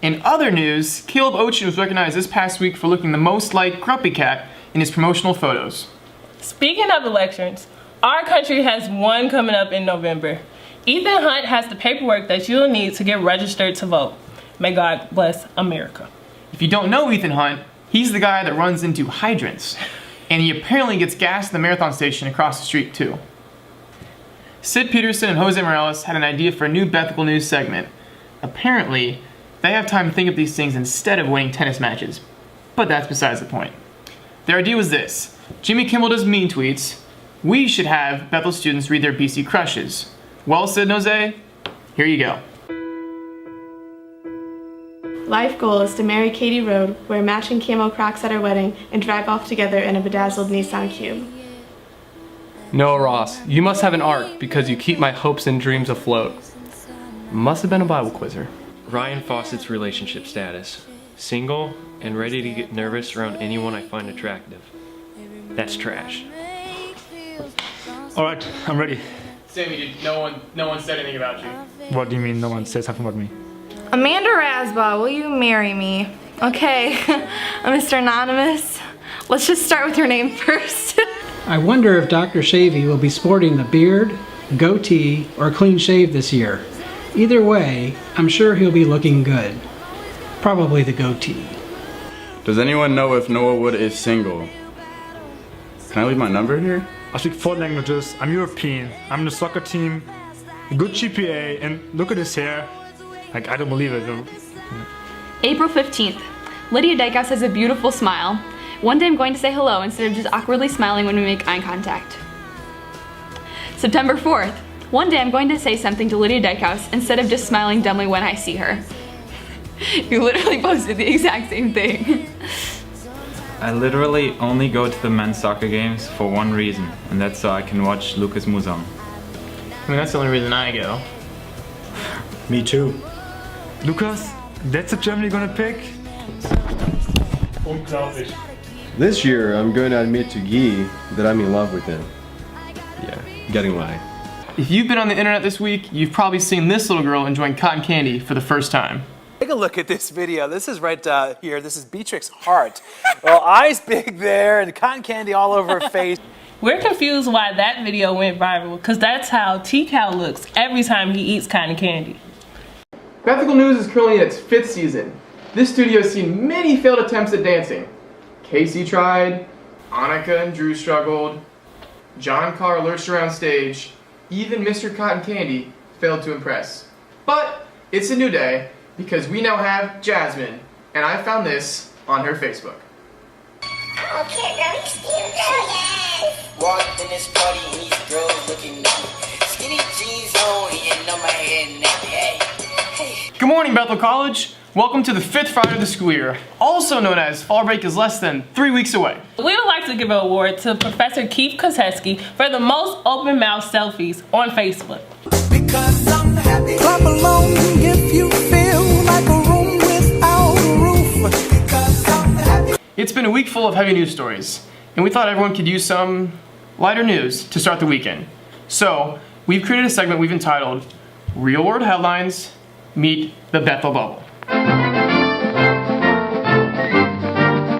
In other news, Caleb Ocean was recognized this past week for looking the most like Grumpy Cat in his promotional photos. Speaking of elections, our country has one coming up in November. Ethan Hunt has the paperwork that you'll need to get registered to vote. May God bless America. If you don't know Ethan Hunt, he's the guy that runs into hydrants. And he apparently gets gas at the marathon station across the street too. Sid Peterson and Jose Morales had an idea for a new Bethical News segment. Apparently, they have time to think of these things instead of winning tennis matches. But that's besides the point. Their idea was this. Jimmy Kimmel does mean tweets. We should have Bethel students read their BC crushes. Well, Sid and Jose, here you go. Life goal is to marry Katie Road, wear matching camo Crocs at our wedding, and drive off together in a bedazzled Nissan Cube. Noah Ross, you must have an arc because you keep my hopes and dreams afloat. Must have been a Bible quizzer. Ryan Fawcett's relationship status. Single and ready to get nervous around anyone I find attractive. That's trash. Alright, I'm ready. Sammy, no one said anything about you. What do you mean no one said something about me? Amanda Rasbaugh, will you marry me? Okay, Mr. Anonymous, let's just start with your name first. I wonder if Dr. Shavy will be sporting the beard, goatee, or clean shave this year. Either way, I'm sure he'll be looking good. Probably the goatee. Does anyone know if Noah Wood is single? Can I leave my number here? I speak 4 languages, I'm European, I'm in the soccer team, a good GPA, and look at his hair. Like, I don't believe it. April 15th. Lydia Dykehouse has a beautiful smile. One day I'm going to say hello instead of just awkwardly smiling when we make eye contact. September 4th. One day I'm going to say something to Lydia Dykehouse instead of just smiling dumbly when I see her. You literally posted the exact same thing. I literally only go to the men's soccer games for one reason, and that's so I can watch Lucas Musam. I mean, that's the only reason I go. Me too. Lucas, that's the Germany gonna pick? Unglaublich. This year, I'm going to admit to Guy that I'm in love with him. Yeah, getting why. If you've been on the internet this week, you've probably seen this little girl enjoying cotton candy for the first time. Take a look at this video. This is right here. This is Beatrix Hart. Well, eyes big there and cotton candy all over her face. We're confused why that video went viral, because that's how T-Cow looks every time he eats cotton candy. Bethical News is currently in its 5th season. This studio has seen many failed attempts at dancing. Casey tried, Annika and Drew struggled, John Carr lurched around stage, even Mr. Cotton Candy failed to impress. But it's a new day because we now have Jasmine, and I found this on her Facebook. Walked in this party and these girls looking at me. Skinny jeans on, hitting on my head and neck. Hey. Good morning, Bethel College. Welcome to the 5th Friday of the school year, also known as Fall Break is less than 3 weeks away. We would like to give an award to Professor Keith Koseski for the most open mouth selfies on Facebook. Because I'm happy. Clap along if you feel like a room without a roof. Because I'm happy. It's been a week full of heavy news stories, and we thought everyone could use some lighter news to start the weekend. So, we've created a segment we've entitled Real World Headlines Meet the Bethel Bubble.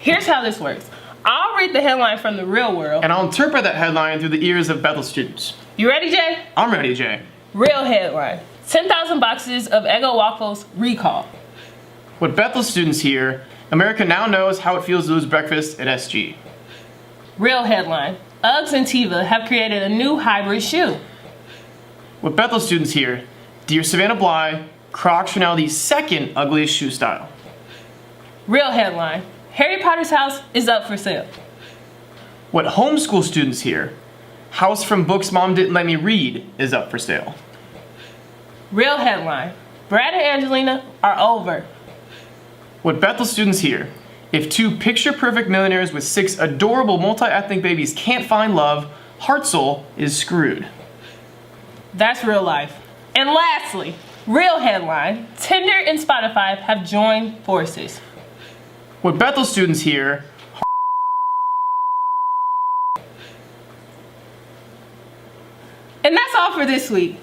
Here's how this works. I'll read the headline from the real world, and I'll interpret that headline through the ears of Bethel students. You ready, Jay? I'm ready, Jay. Real headline. 10,000 boxes of Eggo waffles recalled. What Bethel students hear, America now knows how it feels to lose breakfast at SG. Real headline. Uggs and Teva have created a new hybrid shoe. What Bethel students hear, dear Savannah Bly, Crocs are now the 2nd ugliest shoe style. Real headline. Harry Potter's house is up for sale. What homeschool students hear, house from books mom didn't let me read is up for sale. Real headline. Brad and Angelina are over. What Bethel students hear, if 2 picture-perfect millionaires with 6 adorable multi-ethnic babies can't find love, Hartzell is screwed. That's real life. And lastly, real headline. Tinder and Spotify have joined forces. What Bethel students hear, and that's all for this week.